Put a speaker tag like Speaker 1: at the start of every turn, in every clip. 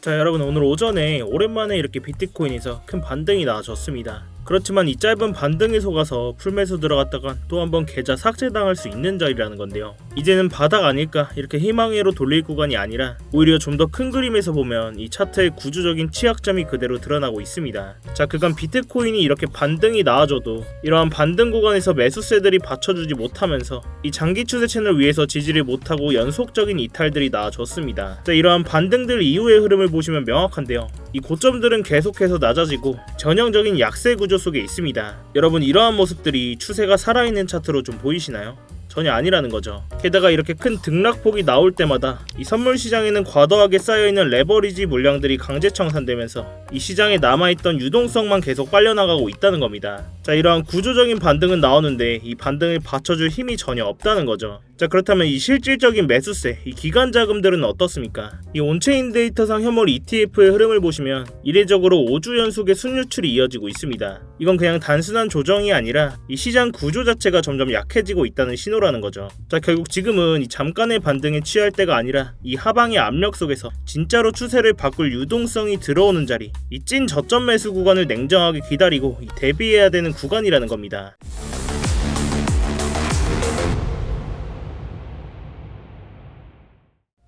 Speaker 1: 자, 여러분, 오늘 오전에 오랜만에 이렇게 비트코인에서 큰 반등이 나와줬습니다. 그렇지만 이 짧은 반등에 속아서 풀매수 들어갔다간 또 한번 계좌 삭제당할 수 있는 자리라는 건데요. 이제는 바닥 아닐까 이렇게 희망으로 돌릴 구간이 아니라 오히려 좀 더 큰 그림에서 보면 이 차트의 구조적인 취약점이 그대로 드러나고 있습니다. 자, 그간 비트코인이 이렇게 반등이 나와줘도 이러한 반등 구간에서 매수세들이 받쳐주지 못하면서 이 장기 추세 채널 위에서 지지를 못하고 연속적인 이탈들이 나와줬습니다. 자, 이러한 반등들 이후의 흐름을 보시면 명확한데요. 이 고점들은 계속해서 낮아지고 전형적인 약세 구조 속에 있습니다. 여러분, 이러한 모습들이 추세가 살아있는 차트로 좀 보이시나요? 전혀 아니라는 거죠. 게다가 이렇게 큰 등락폭이 나올 때마다 이 선물 시장에는 과도하게 쌓여있는 레버리지 물량들이 강제 청산되면서 이 시장에 남아있던 유동성만 계속 빨려나가고 있다는 겁니다. 자, 이러한 구조적인 반등은 나오는데 이 반등을 받쳐줄 힘이 전혀 없다는 거죠. 자, 그렇다면 이 실질적인 매수세, 이 기관 자금들은 어떻습니까? 이 온체인 데이터상 현물 ETF의 흐름을 보시면 이례적으로 5주 연속의 순유출이 이어지고 있습니다. 이건 그냥 단순한 조정이 아니라 이 시장 구조 자체가 점점 약해지고 있다는 신호라는 거죠. 자, 결국 지금은 이 잠깐의 반등에 취할 때가 아니라 이 하방의 압력 속에서 진짜로 추세를 바꿀 유동성이 들어오는 자리, 이 찐 저점 매수 구간을 냉정하게 기다리고 대비해야 되는 구간이라는 겁니다.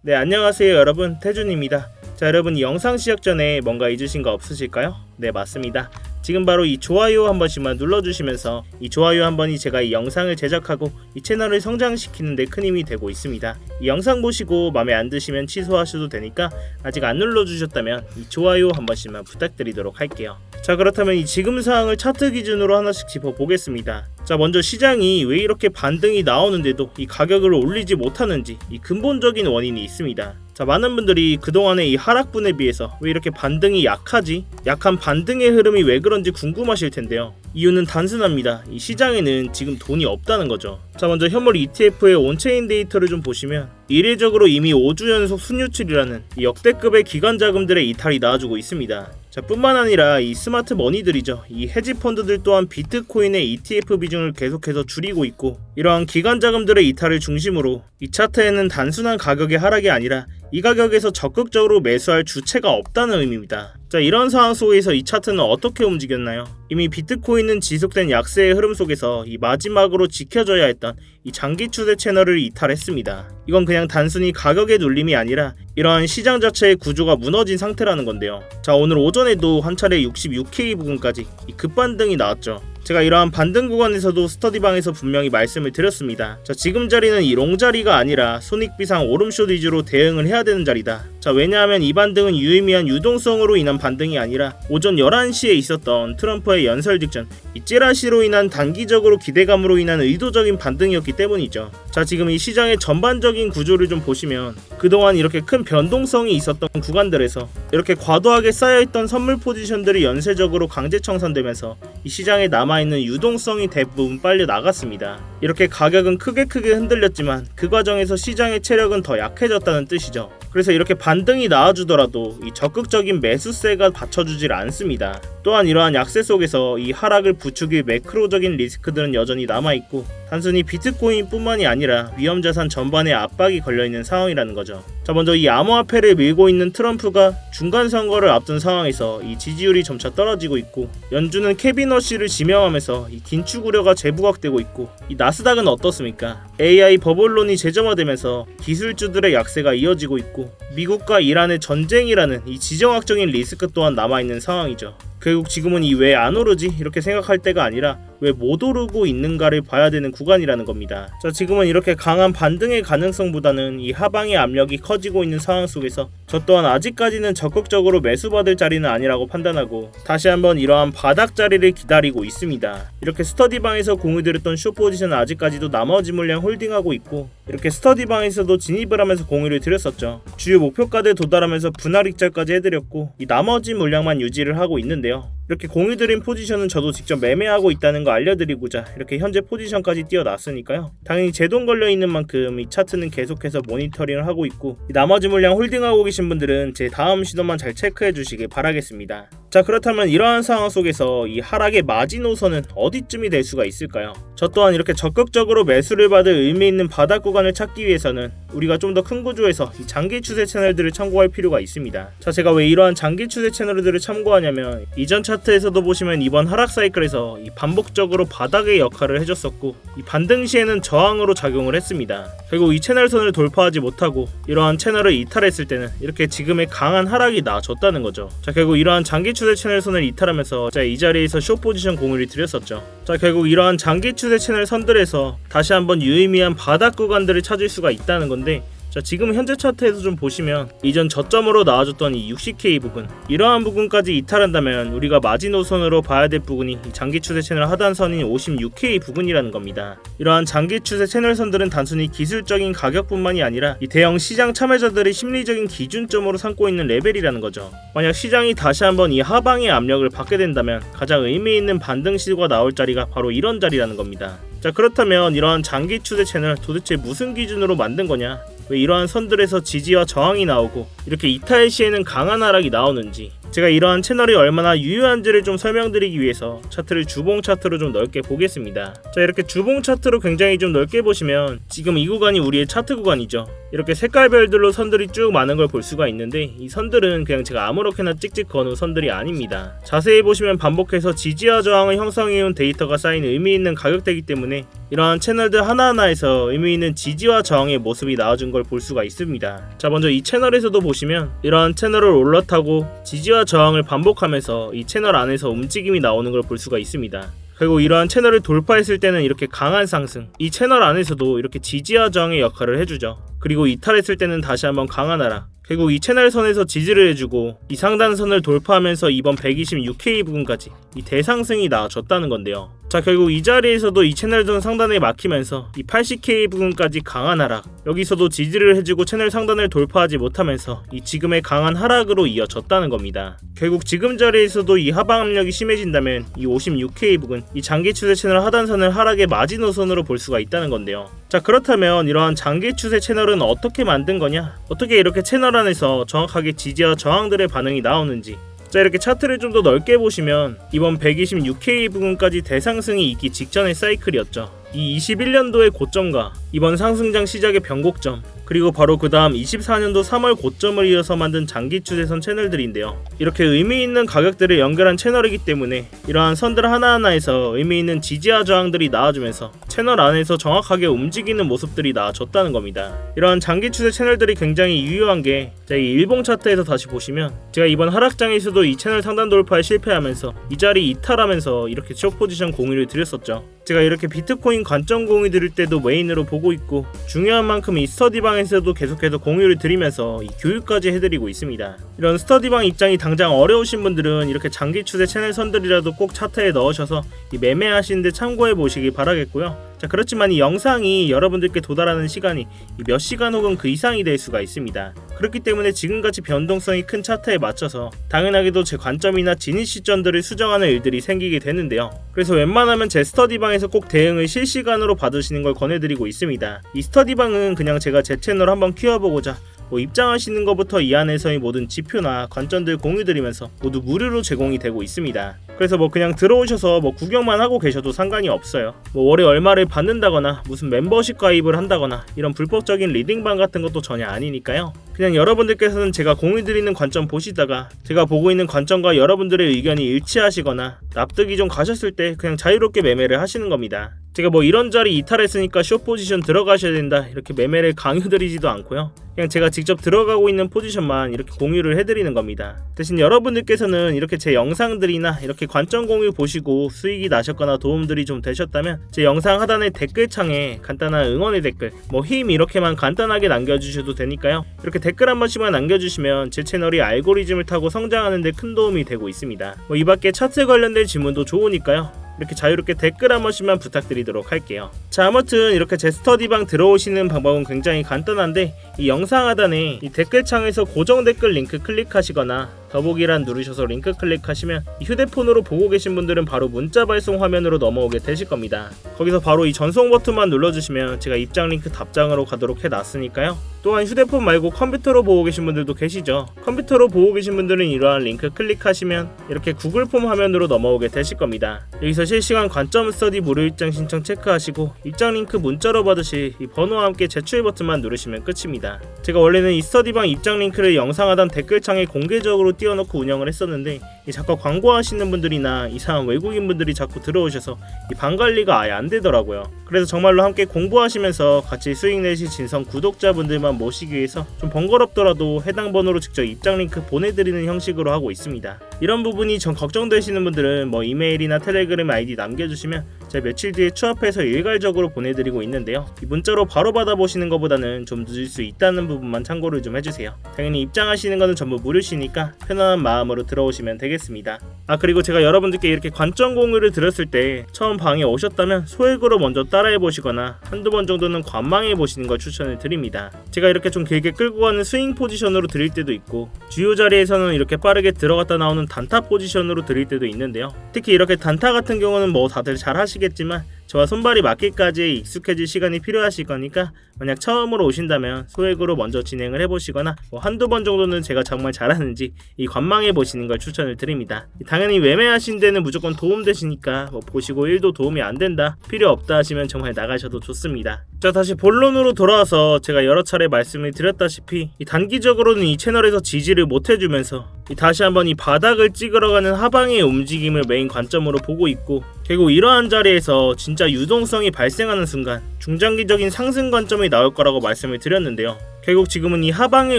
Speaker 1: 네, 안녕하세요 여러분, 태준입니다. 자, 여러분, 이 영상 시작 전에 뭔가 잊으신 거 없으실까요? 네, 맞습니다. 지금 바로 이 좋아요 한 번씩만 눌러주시면서 이 좋아요 한 번이 제가 이 영상을 제작하고 이 채널을 성장시키는 데 큰 힘이 되고 있습니다. 이 영상 보시고 마음에 안 드시면 취소하셔도 되니까 아직 안 눌러주셨다면 이 좋아요 한 번씩만 부탁드리도록 할게요. 자, 그렇다면 이 지금 상황을 차트 기준으로 하나씩 짚어보겠습니다. 자, 먼저 시장이 왜 이렇게 반등이 나오는데도 이 가격을 올리지 못하는지 이 근본적인 원인이 있습니다. 자, 많은 분들이 그동안의 이 하락분에 비해서 왜 이렇게 반등이 약하지? 약한 반등의 흐름이 왜 그런지 궁금하실 텐데요. 이유는 단순합니다. 이 시장에는 지금 돈이 없다는 거죠. 자, 먼저 현물 ETF의 온체인 데이터를 좀 보시면 이례적으로 이미 5주 연속 순유출이라는 이 역대급의 기관 자금들의 이탈이 나와주고 있습니다. 자, 뿐만 아니라 이 스마트 머니들이죠. 이 헤지 펀드들 또한 비트코인의 ETF 비중을 계속해서 줄이고 있고, 이러한 기관 자금들의 이탈을 중심으로 이 차트에는 단순한 가격의 하락이 아니라 이 가격에서 적극적으로 매수할 주체가 없다는 의미입니다. 자, 이런 상황 속에서 이 차트는 어떻게 움직였나요? 이미 비트코인은 지속된 약세의 흐름 속에서 이 마지막으로 지켜져야 했던 이 장기 추세 채널을 이탈했습니다. 이건 그냥 단순히 가격의 눌림이 아니라 이러한 시장 자체의 구조가 무너진 상태라는 건데요. 자, 오늘 오전에도 한 차례 66K 부근까지 이 급반등이 나왔죠. 제가 이러한 반등 구간에서도 스터디방에서 분명히 말씀을 드렸습니다. 자, 지금 자리는 이 롱 자리가 아니라 손익비상 오름숏 위주로 대응을 해야 되는 자리다. 자, 왜냐하면 이 반등은 유의미한 유동성으로 인한 반등이 아니라 오전 11시에 있었던 트럼프의 연설 직전 이 찌라시로 인한 단기적으로 기대감으로 인한 의도적인 반등이었기 때문이죠. 자, 지금 이 시장의 전반적인 구조를 좀 보시면 그동안 이렇게 큰 변동성이 있었던 구간들에서 이렇게 과도하게 쌓여있던 선물 포지션들이 연쇄적으로 강제 청산되면서 이 시장에 남아있는 유동성이 대부분 빨려 나갔습니다. 이렇게 가격은 크게 흔들렸지만 그 과정에서 시장의 체력은 더 약해졌다는 뜻이죠. 그래서 이렇게 반등이 나와주더라도 이 적극적인 매수세가 받쳐주질 않습니다. 또한 이러한 약세 속에서 이 하락을 부추길 매크로적인 리스크들은 여전히 남아있고, 단순히 비트코인 뿐만이 아니라 위험자산 전반에 압박이 걸려있는 상황이라는 거죠. 자, 먼저 이 암호화폐를 밀고 있는 트럼프가 중간 선거를 앞둔 상황에서 이 지지율이 점차 떨어지고 있고, 연준은 케빈 허쉬를 지명하면서 이 긴축 우려가 재부각되고 있고, 이 나스닥은 어떻습니까? AI 버블론이 재점화되면서 기술주들의 약세가 이어지고 있고, 미국과 이란의 전쟁이라는 이 지정학적인 리스크 또한 남아있는 상황이죠. 결국 지금은 이 왜 안 오르지? 이렇게 생각할 때가 아니라 왜 못 오르고 있는가를 봐야 되는 구간이라는 겁니다. 자, 지금은 이렇게 강한 반등의 가능성보다는 이 하방의 압력이 커지고 있는 상황 속에서 저 또한 아직까지는 적극적으로 매수받을 자리는 아니라고 판단하고 다시 한번 이러한 바닥 자리를 기다리고 있습니다. 이렇게 스터디방에서 공유드렸던 숏포지션은 아직까지도 나머지 물량 홀딩하고 있고, 이렇게 스터디방에서도 진입을 하면서 공유를 드렸었죠. 주요 목표가에 도달하면서 분할 익절까지 해드렸고, 이 나머지 물량만 유지를 하고 있는데요. 이렇게 공유드린 포지션은 저도 직접 매매하고 있다는 거 알려드리고자 이렇게 현재 포지션까지 띄워놨으니까요. 당연히 제 돈 걸려있는 만큼 이 차트는 계속해서 모니터링을 하고 있고, 이 나머지 물량 홀딩하고 계신 분들은 제 다음 시도만 잘 체크해 주시길 바라겠습니다. 자, 그렇다면 이러한 상황 속에서 이 하락의 마지노선은 어디쯤이 될 수가 있을까요? 저 또한 이렇게 적극적으로 매수를 받을 의미 있는 바닥 구간을 찾기 위해서는 우리가 좀 더 큰 구조에서 이 장기 추세 채널들을 참고할 필요가 있습니다. 자, 제가 왜 이러한 장기 추세 채널들을 참고하냐면 이전 차트에서도 보시면 이번 하락 사이클에서 이 반복적으로 바닥의 역할을 해줬었고 이 반등 시에는 저항으로 작용을 했습니다. 결국 이 채널선을 돌파하지 못하고 이러한 채널을 이탈했을 때는 이렇게 지금의 강한 하락이 나아졌다는 거죠. 자, 결국 이러한 장기 추세 채널선을 이탈하면서 이 자리에서 숏 포지션 공유를 드렸었죠. 자, 결국 이러한 장기 추세 채널 선들에서 다시 한번 유의미한 바닥 구간들을 찾을 수가 있다는 건데, 자, 지금 현재 차트에서 좀 보시면 이전 저점으로 나와줬던 이 60K 부분, 이러한 부분까지 이탈한다면 우리가 마지노선으로 봐야 될 부분이 이 장기 추세 채널 하단선인 56K 부분이라는 겁니다. 이러한 장기 추세 채널선들은 단순히 기술적인 가격뿐만이 아니라 이 대형 시장 참여자들의 심리적인 기준점으로 삼고 있는 레벨이라는 거죠. 만약 시장이 다시 한번 이 하방의 압력을 받게 된다면 가장 의미 있는 반등 시도가 나올 자리가 바로 이런 자리라는 겁니다. 자, 그렇다면 이러한 장기 추세 채널 도대체 무슨 기준으로 만든 거냐? 왜 이러한 선들에서 지지와 저항이 나오고 이렇게 이탈 시에는 강한 하락이 나오는지, 제가 이러한 채널이 얼마나 유효한지를 좀 설명드리기 위해서 차트를 주봉 차트로 좀 넓게 보겠습니다. 자, 이렇게 주봉 차트로 굉장히 좀 넓게 보시면 지금 이 구간이 우리의 차트 구간이죠. 이렇게 색깔별들로 선들이 쭉 많은 걸 볼 수가 있는데 이 선들은 그냥 제가 아무렇게나 찍찍 거는 선들이 아닙니다. 자세히 보시면 반복해서 지지와 저항을 형성해온 데이터가 쌓인 의미 있는 가격대이기 때문에 이러한 채널들 하나하나에서 의미 있는 지지와 저항의 모습이 나와준 걸 볼 수가 있습니다. 자, 먼저 이 채널에서도 보시면 이러한 채널을 올라타고 지지와 저항을 반복하면서 이 채널 안에서 움직임이 나오는 걸 볼 수가 있습니다. 그리고 이러한 채널을 돌파했을 때는 이렇게 강한 상승, 이 채널 안에서도 이렇게 지지와 저항의 역할을 해주죠. 그리고 이탈했을 때는 다시 한번 강한 하락, 결국 이 채널선에서 지지를 해주고 이 상단선을 돌파하면서 이번 126K 부분까지 이 대상승이 나와줬다는 건데요. 자, 결국 이 자리에서도 이 채널선 상단에 막히면서 이 80K 부분까지 강한 하락, 여기서도 지지를 해주고 채널 상단을 돌파하지 못하면서 이 지금의 강한 하락으로 이어졌다는 겁니다. 결국 지금 자리에서도 이 하방 압력이 심해진다면 이 56K 부분, 이 장기 추세 채널 하단선을 하락의 마지노선으로 볼 수가 있다는 건데요. 자, 그렇다면 이러한 장기 추세 채널은 어떻게 만든 거냐? 어떻게 이렇게 채널 안에서 정확하게 지지와 저항들의 반응이 나오는지, 자, 이렇게 차트를 좀 더 넓게 보시면 이번 126K 부분까지 대상승이 있기 직전의 사이클이었죠. 이 21년도의 고점과 이번 상승장 시작의 변곡점, 그리고 바로 그 다음 24년도 3월 고점을 이어서 만든 장기 추세선 채널들인데요. 이렇게 의미 있는 가격들을 연결한 채널이기 때문에 이러한 선들 하나하나에서 의미 있는 지지와 저항들이 나와주면서 채널 안에서 정확하게 움직이는 모습들이 나와줬다는 겁니다. 이러한 장기 추세 채널들이 굉장히 유효한 게, 이 일봉 차트에서 다시 보시면 제가 이번 하락장에서도 이 채널 상단 돌파에 실패하면서 이 자리 이탈하면서 이렇게 숏 포지션 공유를 드렸었죠. 제가 이렇게 비트코인 관점 공유 드릴 때도 메인으로 보고 있고 중요한 만큼 이 스터디방에서도 계속해서 공유를 드리면서 이 교육까지 해드리고 있습니다. 이런 스터디방 입장이 당장 어려우신 분들은 이렇게 장기 추세 채널 선들이라도 꼭 차트에 넣으셔서 이 매매하시는데 참고해 보시기 바라겠고요. 자, 그렇지만 이 영상이 여러분들께 도달하는 시간이 몇 시간 혹은 그 이상이 될 수가 있습니다. 그렇기 때문에 지금같이 변동성이 큰 차트에 맞춰서 당연하게도 제 관점이나 진입 시점들을 수정하는 일들이 생기게 되는데요. 그래서 웬만하면 제 스터디방에서 꼭 대응을 실시간으로 받으시는 걸 권해드리고 있습니다. 이 스터디방은 그냥 제가 제 채널 한번 키워보고자 입장하시는 것부터 이 안에서의 모든 지표나 관점들 공유드리면서 모두 무료로 제공이 되고 있습니다. 그래서 그냥 들어오셔서 구경만 하고 계셔도 상관이 없어요. 월에 얼마를 받는다거나 무슨 멤버십 가입을 한다거나 이런 불법적인 리딩방 같은 것도 전혀 아니니까요. 그냥 여러분들께서는 제가 공유드리는 관점 보시다가 제가 보고 있는 관점과 여러분들의 의견이 일치하시거나 납득이 좀 가셨을 때 그냥 자유롭게 매매를 하시는 겁니다. 제가 이런 자리 이탈했으니까 숏 포지션 들어가셔야 된다 이렇게 매매를 강요드리지도 않고요. 그냥 제가 직접 들어가고 있는 포지션만 이렇게 공유를 해드리는 겁니다. 대신 여러분들께서는 이렇게 제 영상들이나 이렇게 관점 공유 보시고 수익이 나셨거나 도움들이 좀 되셨다면 제 영상 하단의 댓글창에 간단한 응원의 댓글 힘 이렇게만 간단하게 남겨주셔도 되니까요. 이렇게 댓글 한 번씩만 남겨주시면 제 채널이 알고리즘을 타고 성장하는 데 큰 도움이 되고 있습니다. 이 밖에 차트 관련된 질문도 좋으니까요. 이렇게 자유롭게 댓글 한 번씩만 부탁드리도록 할게요. 자, 아무튼 이렇게 제 스터디방 들어오시는 방법은 굉장히 간단한데 이 영상 하단에 이 댓글창에서 고정 댓글 링크 클릭하시거나 더보기란 누르셔서 링크 클릭하시면 휴대폰으로 보고 계신 분들은 바로 문자 발송 화면으로 넘어오게 되실 겁니다. 거기서 바로 이 전송 버튼만 눌러주시면 제가 입장 링크 답장으로 가도록 해놨으니까요. 또한 휴대폰 말고 컴퓨터로 보고 계신 분들도 계시죠. 컴퓨터로 보고 계신 분들은 이러한 링크 클릭하시면 이렇게 구글 폼 화면으로 넘어오게 되실 겁니다. 여기서 실시간 관점 스터디 무료 입장 신청 체크하시고 입장 링크 문자로 받으실 이 번호와 함께 제출 버튼만 누르시면 끝입니다. 제가 원래는 이 스터디방 입장 링크를 영상 하단 댓글창에 공개적으로 띄워놓고 운영을 했었는데 자꾸 광고하시는 분들이나 이상한 외국인 분들이 자꾸 들어오셔서 이 방 관리가 아예 안 되더라고요. 그래서 정말로 함께 공부하시면서 같이 수익 내실 진성 구독자분들만 모시기 위해서 좀 번거롭더라도 해당 번호로 직접 입장 링크 보내드리는 형식으로 하고 있습니다. 이런 부분이 좀 걱정되시는 분들은 이메일이나 텔레그램 아이디 남겨주시면 제가 며칠 뒤에 추합해서 일괄적으로 보내드리고 있는데요. 이 문자로 바로 받아보시는 것보다는 좀 늦을 수 있다는 부분만 참고를 좀 해주세요. 당연히 입장하시는 거는 전부 무료시니까 편안한 마음으로 들어오시면 되겠습니다. 그리고 제가 여러분들께 이렇게 관점 공유를 드렸을 때 처음 방에 오셨다면 소액으로 먼저 따라해보시거나 한두 번 정도는 관망해보시는 걸 추천을 드립니다. 제가 이렇게 좀 길게 끌고 가는 스윙 포지션으로 드릴 때도 있고 주요 자리에서는 이렇게 빠르게 들어갔다 나오는 단타 포지션으로 드릴 때도 있는데요. 특히 이렇게 단타 같은 경우는 다들 잘 하시겠지만 저와 손발이 맞기까지 익숙해질 시간이 필요하실 거니까 만약 처음으로 오신다면 소액으로 먼저 진행을 해보시거나 한두 번 정도는 제가 정말 잘하는지 관망해 보시는 걸 추천을 드립니다. 당연히 매매하신 데는 무조건 도움되시니까 보시고 1도 도움이 안 된다, 필요 없다 하시면 정말 나가셔도 좋습니다. 자, 다시 본론으로 돌아와서 제가 여러 차례 말씀을 드렸다시피 단기적으로는 이 채널에서 지지를 못 해주면서 다시 한번 이 바닥을 찍으러 가는 하방의 움직임을 메인 관점으로 보고 있고, 결국 이러한 자리에서 진짜 유동성이 발생하는 순간 중장기적인 상승 관점이 나올 거라고 말씀을 드렸는데요. 결국 지금은 이 하방의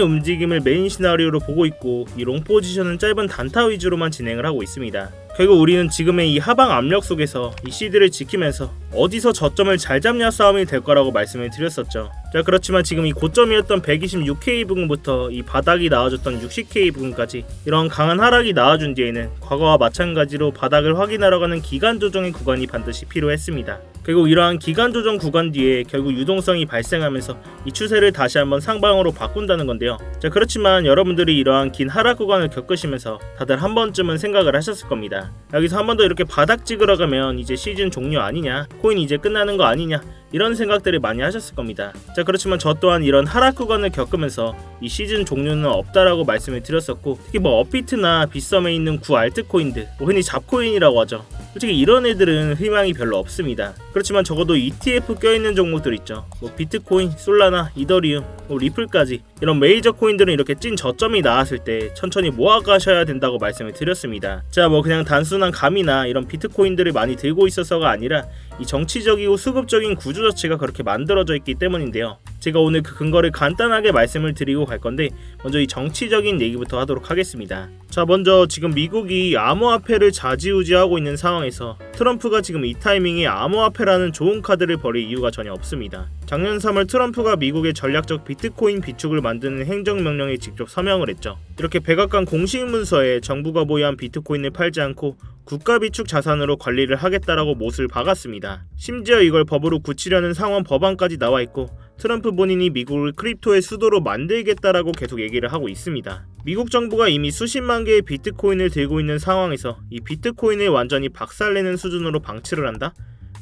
Speaker 1: 움직임을 메인 시나리오로 보고 있고 이 롱 포지션은 짧은 단타 위주로만 진행을 하고 있습니다. 결국 우리는 지금의 이 하방 압력 속에서 이 시드를 지키면서 어디서 저점을 잘 잡냐 싸움이 될 거라고 말씀을 드렸었죠. 자, 그렇지만 지금 이 고점이었던 126K 부근부터 이 바닥이 나와줬던 60K 부근까지 이런 강한 하락이 나와준 뒤에는 과거와 마찬가지로 바닥을 확인하러 가는 기간 조정의 구간이 반드시 필요했습니다. 결국 이러한 기간 조정 구간 뒤에 결국 유동성이 발생하면서 이 추세를 다시 한번 상방으로 바꾼다는 건데요. 자, 그렇지만 여러분들이 이러한 긴 하락 구간을 겪으시면서 다들 한 번쯤은 생각을 하셨을 겁니다. 여기서 한 번 더 이렇게 바닥 찍으러 가면 이제 시즌 종료 아니냐, 코인 이제 끝나는 거 아니냐, 이런 생각들을 많이 하셨을 겁니다. 자, 그렇지만 저 또한 이런 하락 구간을 겪으면서 이 시즌 종료는 없다라고 말씀을 드렸었고, 특히 업비트나 빗썸에 있는 구 알트코인들, 흔히 잡코인이라고 하죠. 솔직히 이런 애들은 희망이 별로 없습니다. 그렇지만 적어도 ETF 껴있는 종목들 있죠. 비트코인, 솔라나, 이더리움, 리플까지 이런 메이저 코인들은 이렇게 찐 저점이 나왔을 때 천천히 모아가셔야 된다고 말씀을 드렸습니다. 자, 그냥 단순한 감이나 이런 비트코인들을 많이 들고 있어서가 아니라 이 정치적이고 수급적인 구조 자체가 그렇게 만들어져 있기 때문인데요. 제가 오늘 그 근거를 간단하게 말씀을 드리고 갈 건데, 먼저 이 정치적인 얘기부터 하도록 하겠습니다. 자, 먼저 지금 미국이 암호화폐를 좌지우지하고 있는 상황에서 트럼프가 지금 이 타이밍에 암호화폐라는 좋은 카드를 벌일 이유가 전혀 없습니다. 작년 3월 트럼프가 미국의 전략적 비트코인 비축을 만드는 행정명령에 직접 서명을 했죠. 이렇게 백악관 공식 문서에 정부가 보유한 비트코인을 팔지 않고 국가 비축 자산으로 관리를 하겠다라고 못을 박았습니다. 심지어 이걸 법으로 굳히려는 상원 법안까지 나와 있고, 트럼프 본인이 미국을 크립토의 수도로 만들겠다라고 계속 얘기를 하고 있습니다. 미국 정부가 이미 수십만 개의 비트코인을 들고 있는 상황에서 이 비트코인을 완전히 박살내는 수준으로 방치를 한다?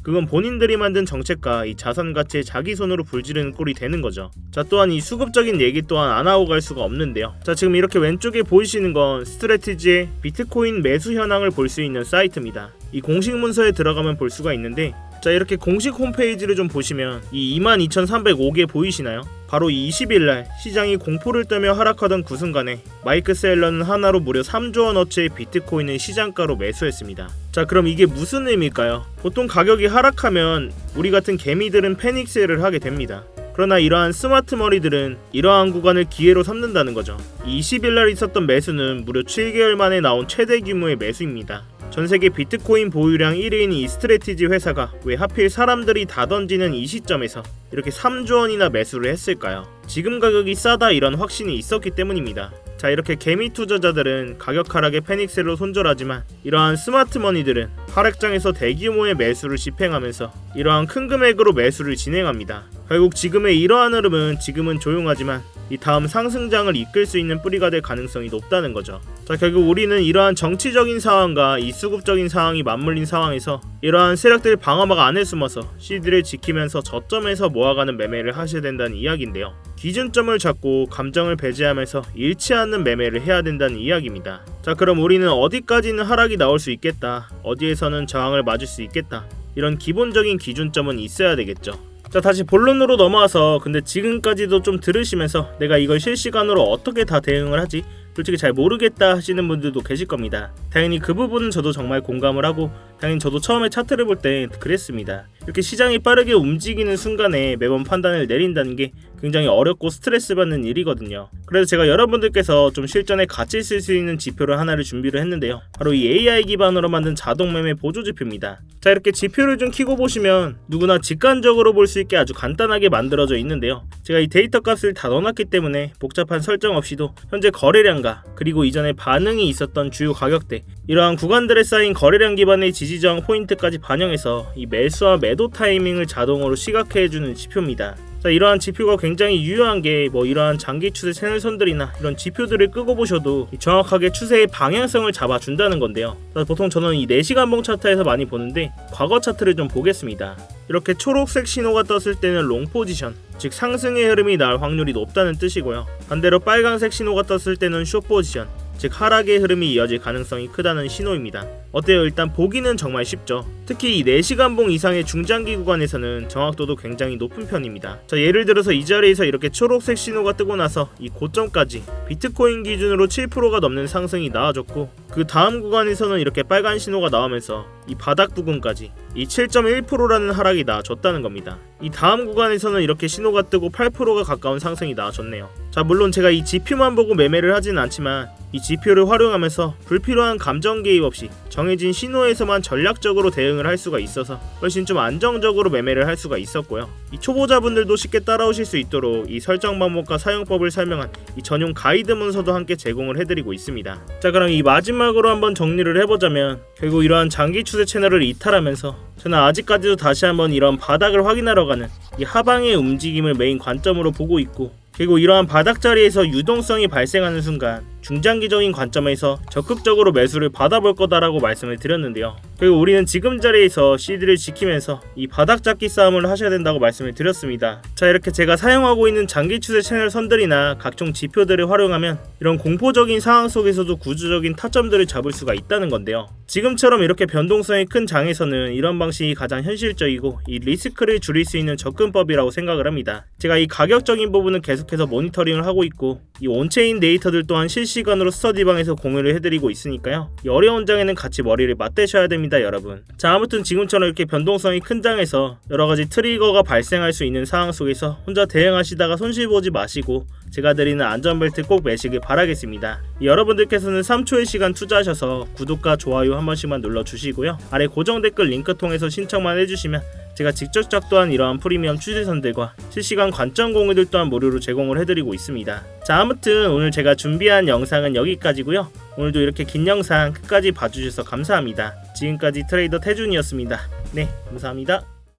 Speaker 1: 그건 본인들이 만든 정책과 이 자산 가치에 자기 손으로 불지르는 꼴이 되는 거죠. 자, 또한 이 수급적인 얘기 또한 안 하고 갈 수가 없는데요. 자, 지금 이렇게 왼쪽에 보이시는 건 스트래티지의 비트코인 매수 현황을 볼 수 있는 사이트입니다. 이 공식 문서에 들어가면 볼 수가 있는데, 자, 이렇게 공식 홈페이지를 좀 보시면 이 22,305개 보이시나요? 바로 이 20일날 시장이 공포를 떨며 하락하던 그 순간에 마이크 셀러는 하나로 무려 3조 원어치의 비트코인을 시장가로 매수했습니다. 자, 그럼 이게 무슨 의미일까요? 보통 가격이 하락하면 우리 같은 개미들은 패닉 셀을 하게 됩니다. 그러나 이러한 스마트 머리들은 이러한 구간을 기회로 삼는다는 거죠. 20일날 있었던 매수는 무려 7개월 만에 나온 최대 규모의 매수입니다. 전세계 비트코인 보유량 1위인 이 스트래티지 회사가 왜 하필 사람들이 다 던지는 이 시점에서 이렇게 3조 원이나 매수를 했을까요? 지금 가격이 싸다 이런 확신이 있었기 때문입니다. 자, 이렇게 개미 투자자들은 가격 하락에 패닉셀로 손절하지만 이러한 스마트 머니들은 하락장에서 대규모의 매수를 집행하면서 이러한 큰 금액으로 매수를 진행합니다. 결국 지금의 이러한 흐름은 지금은 조용하지만 이 다음 상승장을 이끌 수 있는 뿌리가 될 가능성이 높다는 거죠. 자, 결국 우리는 이러한 정치적인 상황과 이 수급적인 상황이 맞물린 상황에서 이러한 세력들 방어막 안에 숨어서 CD를 지키면서 저점에서 모아가는 매매를 하셔야 된다는 이야기인데요. 기준점을 잡고 감정을 배제하면서 잃지 않는 매매를 해야 된다는 이야기입니다. 자, 그럼 우리는 어디까지는 하락이 나올 수 있겠다, 어디에서는 저항을 맞을 수 있겠다, 이런 기본적인 기준점은 있어야 되겠죠. 자, 다시 본론으로 넘어와서 근데 지금까지도 좀 들으시면서 내가 이걸 실시간으로 어떻게 다 대응을 하지? 솔직히 잘 모르겠다 하시는 분들도 계실 겁니다. 당연히 그 부분은 저도 정말 공감을 하고 당연히 저도 처음에 차트를 볼 때 그랬습니다. 이렇게 시장이 빠르게 움직이는 순간에 매번 판단을 내린다는 게 굉장히 어렵고 스트레스 받는 일이거든요. 그래서 제가 여러분들께서 좀 실전에 같이 쓸 수 있는 지표를 하나를 준비를 했는데요. 바로 이 AI 기반으로 만든 자동 매매 보조 지표입니다. 자, 이렇게 지표를 좀 켜고 보시면 누구나 직관적으로 볼 수 있게 아주 간단하게 만들어져 있는데요. 제가 이 데이터 값을 다 넣어놨기 때문에 복잡한 설정 없이도 현재 거래량과 그리고 이전에 반응이 있었던 주요 가격대, 이러한 구간들에 쌓인 거래량 기반의 지지저항 포인트까지 반영해서 이 매수와 매도 타이밍을 자동으로 시각화해주는 지표입니다. 자, 이러한 지표가 굉장히 유효한 게 이러한 장기 추세 채널선들이나 이런 지표들을 끄고 보셔도 정확하게 추세의 방향성을 잡아준다는 건데요. 자, 보통 저는 이 4시간봉 차트에서 많이 보는데 과거 차트를 좀 보겠습니다. 이렇게 초록색 신호가 떴을 때는 롱 포지션, 즉 상승의 흐름이 날 확률이 높다는 뜻이고요. 반대로 빨간색 신호가 떴을 때는 숏 포지션, 즉 하락의 흐름이 이어질 가능성이 크다는 신호입니다. 어때요? 일단 보기는 정말 쉽죠. 특히 이 4시간봉 이상의 중장기 구간에서는 정확도도 굉장히 높은 편입니다. 자, 예를 들어서 이 자리에서 이렇게 초록색 신호가 뜨고 나서 이 고점까지 비트코인 기준으로 7%가 넘는 상승이 나와줬고, 그 다음 구간에서는 이렇게 빨간 신호가 나오면서 이 바닥 부근까지 이 7.1%라는 하락이 나와줬다는 겁니다. 이 다음 구간에서는 이렇게 신호가 뜨고 8%가 가까운 상승이 나와줬네요. 자, 물론 제가 이 지표만 보고 매매를 하진 않지만 이 지표를 활용하면서 불필요한 감정 개입 없이 정해진 신호에서만 전략적으로 대응을 할 수가 있어서 훨씬 좀 안정적으로 매매를 할 수가 있었고요. 이 초보자분들도 쉽게 따라오실 수 있도록 이 설정 방법과 사용법을 설명한 이 전용 가이드 문서도 함께 제공을 해드리고 있습니다. 자, 그럼 이 마지막으로 한번 정리를 해보자면 결국 이러한 장기 추세 채널을 이탈하면서 저는 아직까지도 다시 한번 이런 바닥을 확인하러 가는 이 하방의 움직임을 메인 관점으로 보고 있고, 그리고 이러한 바닥 자리에서 유동성이 발생하는 순간 중장기적인 관점에서 적극적으로 매수를 받아볼 거다라고 말씀을 드렸는데요. 그리고 우리는 지금 자리에서 CD를 지키면서 이 바닥 잡기 싸움을 하셔야 된다고 말씀을 드렸습니다. 자, 이렇게 제가 사용하고 있는 장기 추세 채널 선들이나 각종 지표들을 활용하면 이런 공포적인 상황 속에서도 구조적인 타점들을 잡을 수가 있다는 건데요. 지금처럼 이렇게 변동성이 큰 장에서는 이런 방식이 가장 현실적이고 이 리스크를 줄일 수 있는 접근법이라고 생각을 합니다. 제가 이 가격적인 부분은 계속해서 모니터링을 하고 있고 이 온체인 데이터들 또한 실시간으로 스터디방에서 공유를 해드리고 있으니까요. 이 어려운 장에는 같이 머리를 맞대셔야 됩니다, 여러분. 자, 아무튼 지금처럼 이렇게 변동성이 큰 장에서 여러가지 트리거가 발생할 수 있는 상황 속에서 혼자 대응하시다가 손실 보지 마시고 제가 드리는 안전벨트 꼭 매시길 바라겠습니다. 여러분들께서는 3초의 시간 투자하셔서 구독과 좋아요 한 번씩만 눌러주시고요. 아래 고정 댓글 링크 통해서 신청만 해주시면 제가 직접 작도한 이러한 프리미엄 추세선들과 실시간 관점 공유들 또한 무료로 제공을 해드리고 있습니다. 자, 아무튼 오늘 제가 준비한 영상은 여기까지고요. 오늘도 이렇게 긴 영상 끝까지 봐주셔서 감사합니다. 지금까지 트레이더 태준이었습니다. 네, 감사합니다.